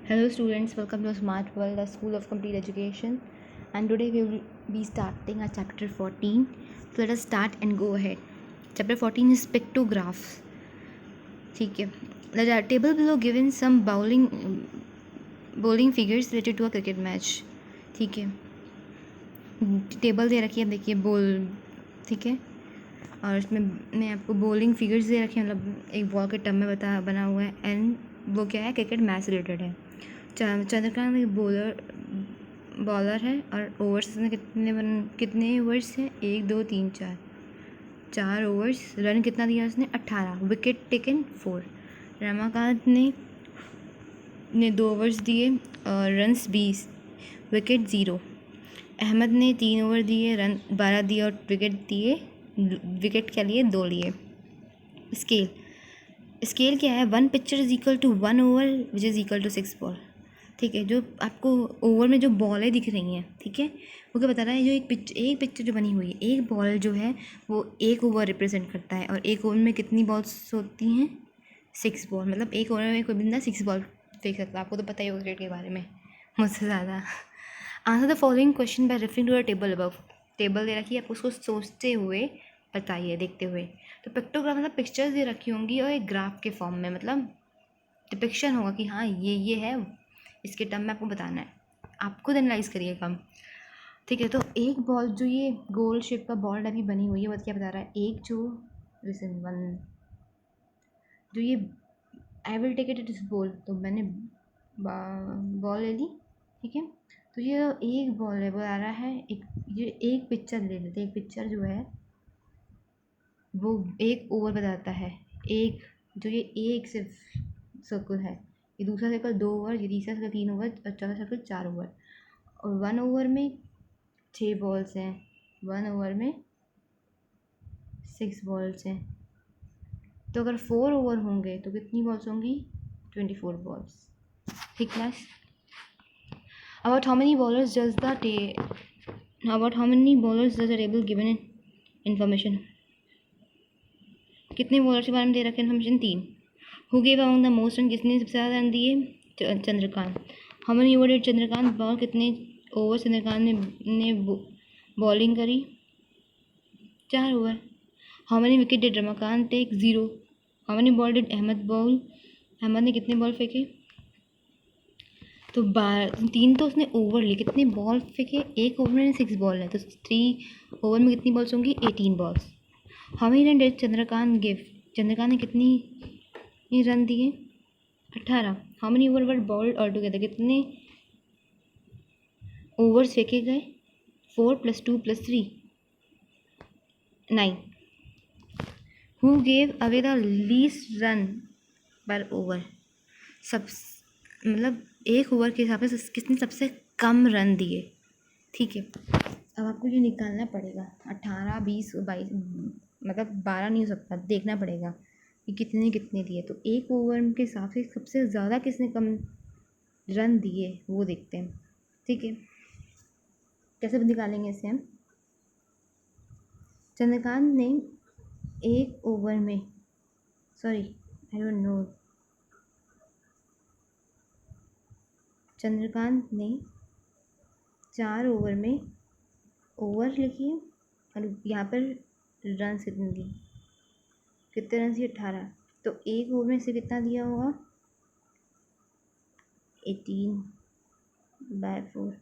Hello students, welcome to Smart World, the School of Complete Education, and today we will be starting our chapter 14. So let us start and go ahead. Chapter 14 is pictographs. ठीक है. The table below given some bowling figures related to a cricket match. ठीक है. Table दे रखी है, देखिए ball, ठीक है, और इसमें मैं आपको बॉलिंग फिगर्स दे रखे हैं, मतलब एक बॉल के टर्म में बना हुआ है, एंड वो क्या है, क्रिकेट मैच रिलेटेड है. चंद्रकांत एक बॉलर है और ओवर्स में कितने ओवर्स हैं, 1 2 3 4 ओवर्स. रन कितना दिया उसने, 18. Wicket taken 4. रमाकांत ने 2 ओवर्स दिए और रन्स 20, विकेट 0. अहमद ने 3 ओवर दिए, रन 12 दिए और विकेट क्या लिए, 2 लिए. स्केल क्या है, 1 picture is equal to 1 over which is equal to 6 ball. ठीक है, जो आपको ओवर में जो बॉलें दिख रही हैं, ठीक है, वो क्या बता रहा है, जो एक पिक्चर जो बनी हुई है, एक बॉल जो है वो 1 ओवर रिप्रेजेंट करता है, और एक ओवर में कितनी बॉल्स होती हैं, 6 बॉल. मतलब एक ओवर में कोई बंदा 6 बॉल फेंक सकता है. आपको तो पता ही होगा क्रिकेट के बारे में मुझसे ज़्यादा. Answer the following question by referring to the table above. Table दे रखी है, आप उसको सोचते हुए बताइए, देखते हुए. तो पिक्टोग्राफ मतलब पिक्चर्स दे रखी होंगी और एक ग्राफ के फॉर्म में, मतलब डिपिक्शन होगा कि हाँ ये है, इसके टर्म में आपको बताना है. आप खुद एनालाइज करिए काम. ठीक है, तो एक बॉल जो ये गोल शेप का बॉल अभी बनी हुई है, वो क्या बता रहा है, एक जो लिसन वन जो ये आई विल टेक इट इस बॉल, तो मैंने बॉल ले ली, ठीक है. तो ये एक बॉल है, बता रहा है ये एक पिक्चर ले लेते हैं. एक पिक्चर जो है वो एक ओवर बताता है. एक जो ये एक सिर्फ सर्कल है, ये दूसरा सर्कल 2 ओवर, ये तीसरा सर्कल 3 ओवर और चौथा सर्कल 4 ओवर. और 1 ओवर में 6 बॉल्स हैं, 1 ओवर में 6 बॉल्स हैं. तो अगर 4 ओवर होंगे तो कितनी बॉल्स होंगी, 24 बॉल्स. ठीक class. About how many bowlers does the table given information. कितने बॉलर्स के बारे में दे रखे information, 3. Who gave among the most run, किसने सबसे ज़्यादा रन दिए, Chandrakant. How many over did Chandrakant bowl, कितने ओवर चंद्रकांत ने बॉलिंग करी, 4 over. How many wicket did Ramakant take, 0. How many ball did Ahmed bowl, Ahmed ने कितने बॉल फेंके, तो 3 तो उसने ओवर लिए. कितने बॉल फेंके, एक ओवर में 6 बॉल है, तो 3 ओवर में कितनी बॉल्स होंगी, 18 balls. How many run did Chandrakant give, Chandrakant ने कितनी रन दिए, 18. How many over were bowled all together, कितने ओवर्स फेंके गए, 4 + 2 + 3 9. Who gave away the least run per over, सब मतलब एक ओवर के हिसाब से किसने सबसे कम रन दिए. ठीक है, अब आपको ये निकालना पड़ेगा, 18 20 22, मतलब 12 नहीं हो सकता, देखना पड़ेगा कि कितने दिए. तो एक ओवर के हिसाब से सबसे ज़्यादा किसने कम रन दिए वो देखते हैं. ठीक है, कैसे निकालेंगे इसे हम. चंद्रकांत ने एक ओवर में, sorry I don't know, Chandrakant ने 4 ओवर में, ओवर लिखिए और यहाँ पर रन कितने दिए, कितने रन दिए, 18. तो एक ओवर में से कितना दिया होगा, 18/4.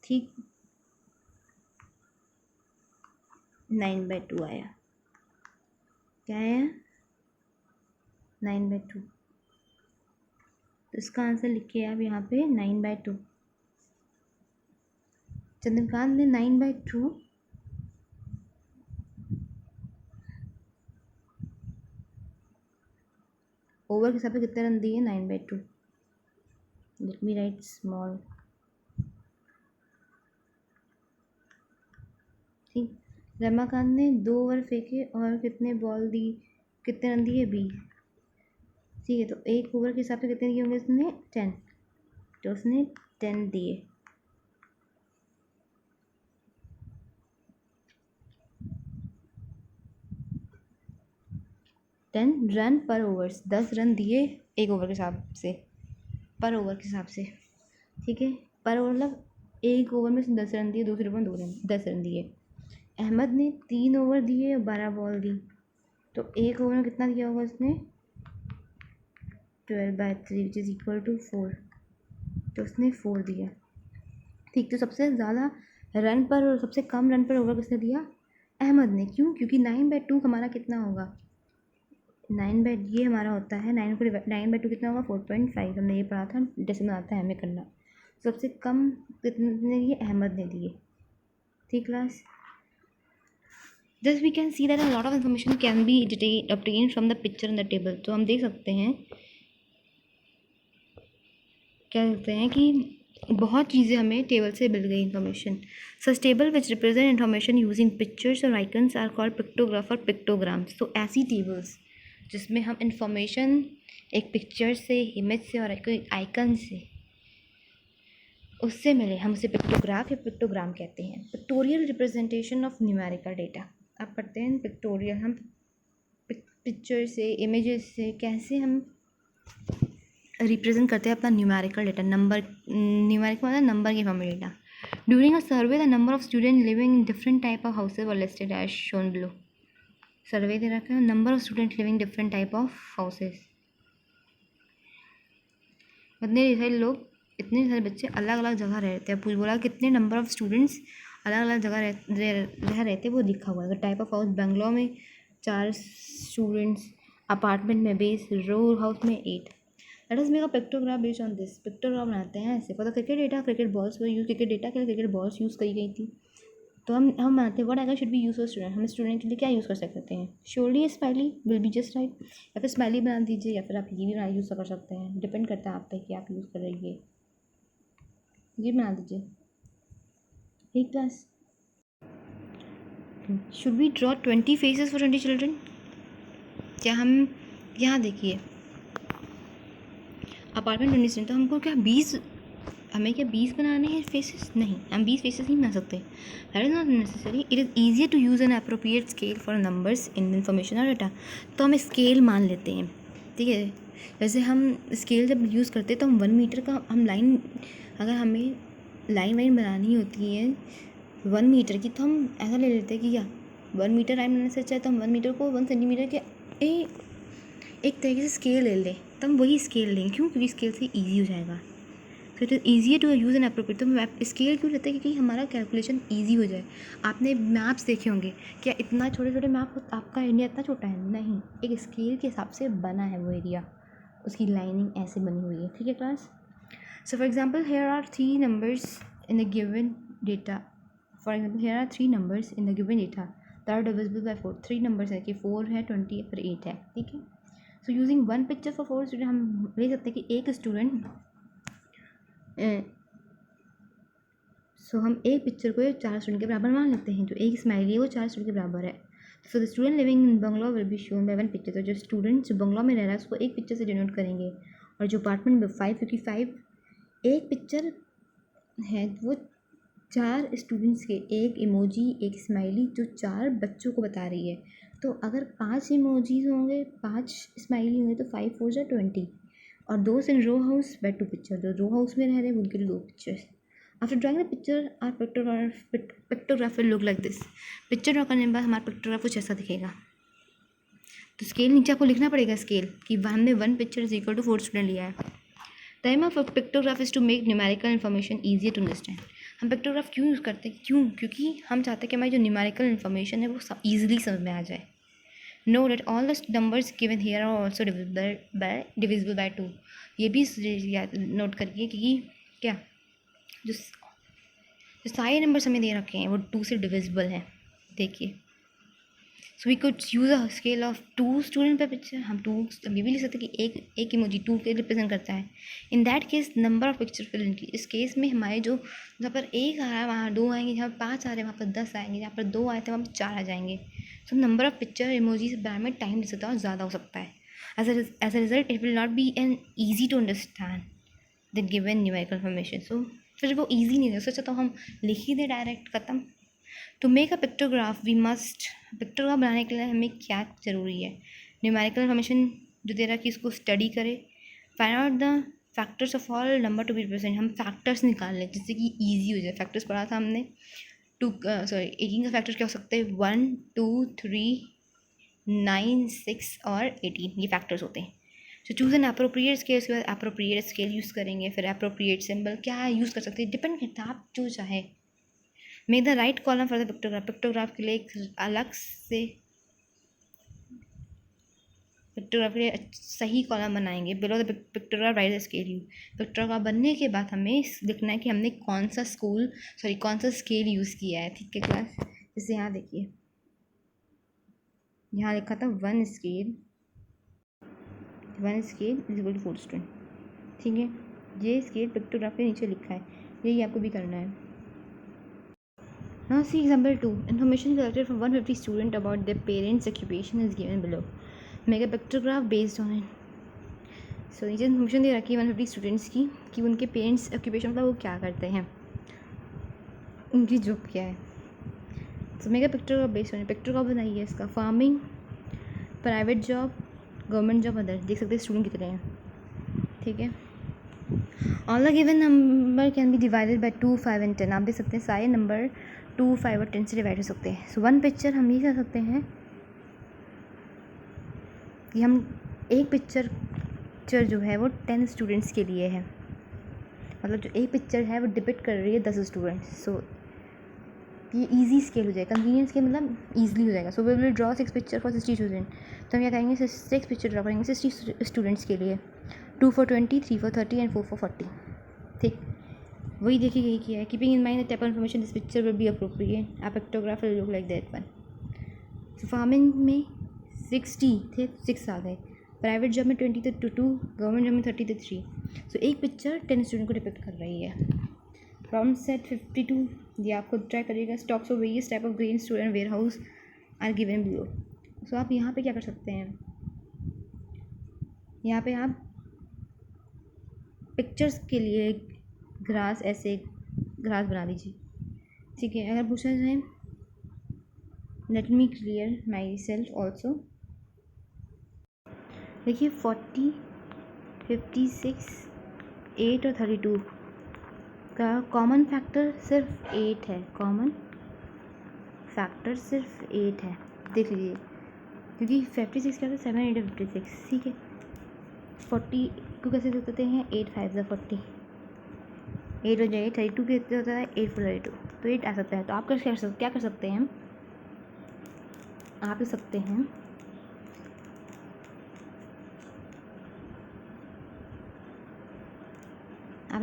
ठीक, 9/2 आया. क्या आया, 9/2. तो इसका आंसर लिखिए आप यहाँ पे 9/2. चंद्रकांत ने 9/2 ओवर के हिसाब से कितने रन दिए, 9/2. Let me right small. ठीक, रमाकांत ने 2 ओवर फेंके और कितने बॉल दी, कितने रन दिए, 20. ठीक है, तो एक ओवर के हिसाब से कितने दिए होंगे उसने, 10. तो उसने 10 दिए. रन पर ओवर्स, 10 रन दिए एक ओवर के हिसाब से. पर ओवर के हिसाब से, ठीक है। पर ओवर मतलब एक ओवर में 10 रन दिए, दूसरे ओवर में 2 रन 10 रन दिए। अहमद ने 3 ओवर दिए और 12 बॉल दी, तो एक ओवर में कितना दिया होगा उसने 12/3 विच इज़ इक्वल टू 4, तो उसने 4 दिया, ठीक। तो सबसे ज़्यादा रन पर और सबसे कम रन पर ओवर किसने दिया, अहमद ने। क्यों? क्योंकि 9/2 हमारा कितना होगा, 9 ये हमारा होता है 9/2 कितना होगा 4.5, हमने ये पढ़ा था, डेसिमल आता है हमें करना। सबसे कम कितने दिए, अहमद ने दिए, ठीक class. Thus we can see that a lot of information can be obtained from the picture in the table। तो हम देख सकते हैं, क्या कहते हैं कि बहुत चीज़ें हमें टेबल से मिल गई information. Such table which represent information using pictures और आइकन्स आर कॉल्ड पिक्टोग्राफ और पिक्टोग्राम्स। तो ऐसी टेबल्स जिसमें हम इंफॉर्मेशन एक पिक्चर से, इमेज से और आइकन से उससे मिले, हम उसे पिक्टोग्राफ या पिक्टोग्राम कहते हैं। Pictorial representation of numerical data, आप पढ़ते हैं पिक्टोरियल, हम पिक्चर से, इमेजेस से कैसे हम रिप्रेजेंट करते हैं अपना न्यूमेरिकल डेटा। न्यूमेरिकल मतलब नंबर के फॉर्म में data. During a survey the number of student living in different type of houses were listed as shown below. Survey दे रखा है, number of student living different type of houses, इतने सारे बच्चे अलग अलग जगह रहते हैं। पूछ बोला कितने नंबर ऑफ स्टूडेंट्स अलग अलग जगह रह रहते हैं, वो लिखा हुआ है। टाइप ऑफ हाउस, बंगलो में 4 स्टूडेंट्स, अपार्टमेंट में 20, रो हाउस में 8। Let us make a pictograph based on this. Pictograph बनाते हैं ऐसे। For the cricket data, cricket balls were use, cricket data के लिए क्रिकेट बॉल्स यूज़ करी गई थी। तो हम बनाते हैं what icon should be use for student. हम स्टूडेंट के लिए क्या यूज़ कर सकते हैं, surely smiley will be just right, या फिर स्माइली बना दीजिए, या फिर आप ये भी बना यूज़ कर सकते हैं, डिपेंड करता है आप पे कि आप यूज़ कर रही है। ये बना दीजिए, ठीक class. Should we draw 20 faces for 20 children. क्या हम यहाँ देखिए अपार्टमेंट 20 स्टूडेंट, तो हमको क्या 20, हमें क्या 20 बनाने हैं फेसेस, नहीं, हम 20 फेसेस नहीं बना सकते। That is not necessary. It is easier to use an appropriate scale for numbers in information और डाटा। तो हम स्केल मान लेते हैं, ठीक है। जैसे हम स्केल जब यूज़ करते हैं तो हम 1 मीटर का हम लाइन, अगर हमें लाइन वाइन बनानी होती है 1 मीटर की, तो हम ऐसा ले लेते हैं कि क्या 1 मीटर लाइन बनाने से अच्छा है तो हम 1 मीटर को 1 सेंटीमीटर के एक तरीके से स्केल ले लें, तो हम वही स्केल लें। क्यों? क्योंकि स्केल से ईजी हो जाएगा। तो it is easier to use an appropriate. तो हम स्केल क्यों लेते हैं, क्योंकि हमारा कैलकुलेशन ईजी हो जाए। आपने मैप्स देखे होंगे, क्या इतना छोटे छोटे मैप, आपका इंडिया इतना छोटा है, नहीं, एक स्केल के हिसाब से बना है वो एरिया, उसकी लाइनिंग ऐसे बनी हुई है, ठीक है class. So for example here are 3 numbers in the given data. For example here are 3 numbers in the given data that are divisible by 4। 3 numbers है कि 4 है, 20 है, फिर 8 है, ठीक है। So using 1 picture for 4 student, हम ले सकते हैं कि एक स्टूडेंट, सो हम एक पिक्चर को 4 स्टूडेंट के बराबर मान लेते हैं। जो एक स्माइली है वो 4 स्टूडेंट के बराबर है। So the student living in bungalow will be shown by 1 picture. तो जो स्टूडेंट जो बंगलो में रह रहा है उसको एक पिक्चर से डिनोट करेंगे, और जो अपार्टमेंट में 5, क्योंकि 5 एक पिक्चर है, वो 4 स्टूडेंट्स के, एक इमोजी, एक स्माइली, जो 4 बच्चों को बता रही है। तो अगर 5 इमोजीज होंगे, 5 स्माइली होंगे, तो 5 4 जा 20, और 2 इन रो हाउस बाय 2 पिक्चर। जो रो हाउस में रह रहे हैं उनके लिए 2 pictures. After drawing the picture our pictograph will look like this. Picture draw करने के बाद हमारा पिक्टोग्राफ कुछ ऐसा दिखेगा। तो स्केल नीचे आपको लिखना पड़ेगा स्केल कि हमने 1 picture is equal to 4 student लिया है। The aim of pictograph is to make numerical information easier to understand. हम पिक्टोग्राफ क्यों यूज़ करते हैं, क्योंकि हम चाहते हैं कि हमारी जो न्यूमेरिकल इन्फॉर्मेशन है वो ईजिली समझ में आ जाए। Note that all the numbers given here are also divisible by 2। ये भी नोट करिए कि क्या जो सारे नंबर्स हमें दे रखे हैं वो 2 से डिविजिबल हैं, देखिए। So we could use a scale of 2 student per picture. हम 2 ये भी लिख सकते हैं कि एक इमोजी 2 के रिप्रेजेंट करता है। In that case number of picture fill in की, इस केस में हमारे जो जहाँ पर 1 आ रहा है वहाँ 2 आएंगे, जहाँ पर 5 आ रहे हैं वहाँ पर 10 आएंगे, जहाँ पर 2 आए थे वहाँ पर 4 आ जाएंगे। So number of picture emojis बारे में टाइम ले सकता है और ज़्यादा हो सकता है। As a result it will not be an easy to understand the given numerical information. So फिर वो ईजी नहीं है, सोचा तो हम लिख ही दे डायरेक्ट, ख़त्म। To make a pictograph we must, pictograph बनाने के लिए हमें क्या ज़रूरी है, न्यूमेरिकल इन्फॉर्मेशन जो दे रहा है कि इसको स्टडी करे, find out the factors of all number to be represent, हम फैक्टर्स निकाल लें जिससे कि ईजी हो जाए। फैक्टर्स पढ़ा था हमने, 18 का फैक्टर क्या हो सकते हैं, 1 2 3 9 6 और 18, ये फैक्टर्स होते हैं। तो चूज़ एन अप्रोप्रिएट स्केल, उसके बाद अप्रोप्रिएट स्केल यूज़ करेंगे, फिर अप्रोप्रिएट सिंबल क्या यूज़ कर सकते हैं, डिपेंड करता है आप जो चाहे। Make the right column for the pictograph, pictograph के लिए एक अलग से पिक्टोग्राफ के लिए सही कॉलम बनाएंगे। Below the pictograph right the scale you, pictograph बनने के बाद हमें लिखना है कि हमने कौन सा कौन सा स्केल यूज़ किया है। ठीक है क्लास, जैसे यहाँ देखिए, यहाँ लिखा था 1 scale is equal to 4 student. ठीक है, ये स्केल पिक्टोग्राफ के नीचे लिखा है, यही आपको भी करना है। Now see example 2. Information collected from 150 students about their parents' occupation is given below. Make a pictograph based on it. So नीचे इन्फॉर्मेशन दे रखी है 150 स्टूडेंट्स की कि उनके पेरेंट्स ऑक्यूपेशन मतलब वो क्या करते हैं, उनकी जॉब क्या है। तो make a pictograph based on it, pictograph बनाइए इसका। Farming, private job, government job, other, देख सकते हैं स्टूडेंट कितने हैं। ठीक है, all the given number can be divided by 2 5 and 10। आप देख सकते हैं सारे नंबर 2 5 और 10 से डिवाइड हो सकते हैं। सो वन पिक्चर हम ये कर सकते हैं कि हम एक पिक्चर जो है वो 10 स्टूडेंट्स के लिए है, मतलब जो एक पिक्चर है वो डिपिक्ट कर रही है 10 स्टूडेंट्स। सो ये इजी स्केल हो जाएगा, कन्वीनियंस स्केल मतलब ईजिली हो जाएगा। So we will draw 6 picture for 60 student. तो हम क्या करेंगे, 6 पिक्चर ड्रॉ करेंगे 60 स्टूडेंट्स के लिए, 2 for 20, 3 for 30 एंड 4 for 40। ठीक, वही देखिए यही किया है। Keeping in mind the type of information this picture will be appropriate, a pictograph will look like that one. So farming में 60 थे, 6 आ गए। प्राइवेट जॉब में 20 थे तो 2, गवर्नमेंट जॉब में 30 थे 3। सो एक पिक्चर 10 स्टूडेंट को डिपिक्ट कर रही है। प्रॉब्लम सेट 52, ये आप खुद ट्राई करिएगा। Stocks of various type of grain store and ware house are given below. So आप यहाँ पे क्या कर सकते हैं, यहाँ पे आप पिक्चर्स के लिए ग्रास, ऐसे ग्रास बना दीजिए। ठीक है, अगर पूछा जाए let me clear my self also, देखिए 40, 56, 8 और 32 का कॉमन फैक्टर सिर्फ 8 है, कॉमन फैक्टर सिर्फ 8 है। देख लीजिए, क्योंकि 56 क्या था, 7 8 56। ठीक है, 40 को कैसे लिख सकते हैं, 8 5 40, 8 हो जाएगा। 32 कितने होता है, 8 4 32, तो 8 आ सकता है। तो आप क्या कर सकते हैं, आप लिख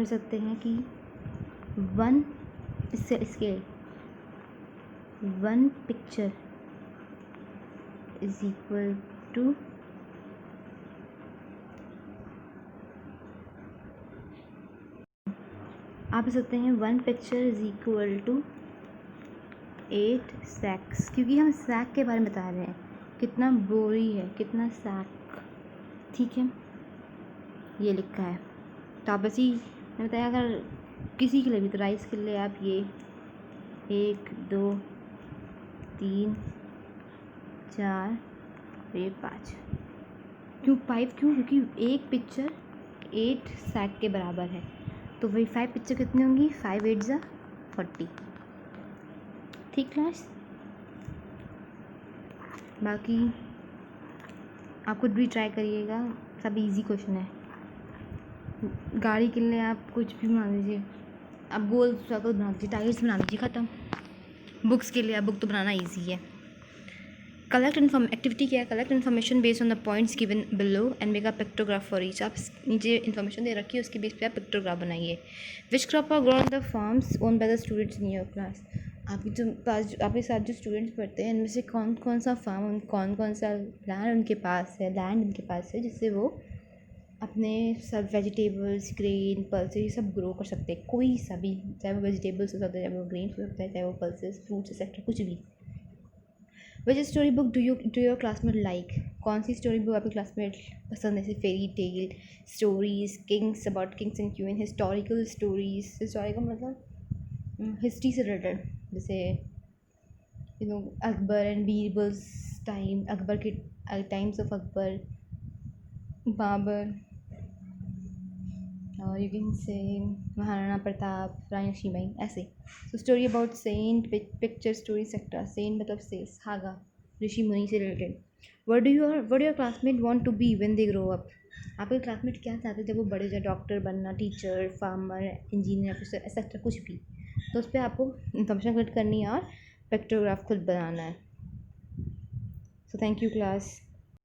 सकते हैं कि 1 scale 1 picture is equal to आप लिख सकते हैं 1 picture is equal to 8 sacks, क्योंकि हम सैक के बारे में बता रहे हैं, कितना बोरी है, कितना सैक। ठीक है, ये लिखा है। तो आप ऐसे ही मैंने बताया, अगर किसी के लिए भी, तो राइस के लिए आप ये 1 2 3 4 ये 5, क्यों 5 क्यों, क्योंकि एक पिक्चर 8 सैक के बराबर है। तो वही 5 पिक्चर कितनी होंगी, 5 8 जा 40। ठीक क्लास, बाकी आप खुद भी ट्राई करिएगा, सब इजी क्वेश्चन है। गाड़ी के लिए आप कुछ भी बना दीजिए, आप गोल सर्कल बना दीजिए, टायर्स बना दीजिए, ख़त्म। बुक्स के लिए आप बुक तो बनाना ईजी है। कलेक्ट एक्टिविटी क्या है, collect information based on the points given below and make a pictograph for each. आप नीचे इन्फॉर्मेशन दे रखी है, उसके बेस पे आप पिक्टोग्राफ बनाइए। Which crop are grown the farms own by the students in your class. आपके साथ जो स्टूडेंट्स पढ़ते हैं, इनमें से कौन कौन सा फार्म, कौन कौन सा लैंड उनके पास है जिससे वो अपने सब वेजिटेबल्स, ग्रेन, पल्सेस ये सब ग्रो कर सकते हैं। कोई सा भी, चाहे वो वेजिटेबल्स हो सकता है, चाहे वो ग्रेन हो सकता है, चाहे वो पल्सेस, फ्रूट्स एक्सेट्रा, कुछ भी। Which story book do your classmate like. कौन सी स्टोरी बुक आपके क्लासमेट पसंद है, जैसे fairy tale stories, kings, about kings and queen, historical stories, historical मतलब हिस्ट्री से रिलेटेड, जैसे अकबर एंड बीरबल्स टाइम, अकबर के times of Akbar, Babar, you can say Maharana Pratap, Rani Lakshmibai, ऐसे. So story about saint, picture story sector. Saint मतलब से सागा, ऋषि मुनि से रिलेटेड. What your classmate want to be when they grow up. आपके क्लासमेट क्या चाहते हैं जब वो बड़े हो जाए? डॉक्टर बनना, teacher, farmer, engineer, officer, etcetera कुछ भी. तो उस पर आपको इन्फॉर्मेशन कलेक्ट करनी है और पिक्टोग्राफ खुद बनाना है. So thank you class.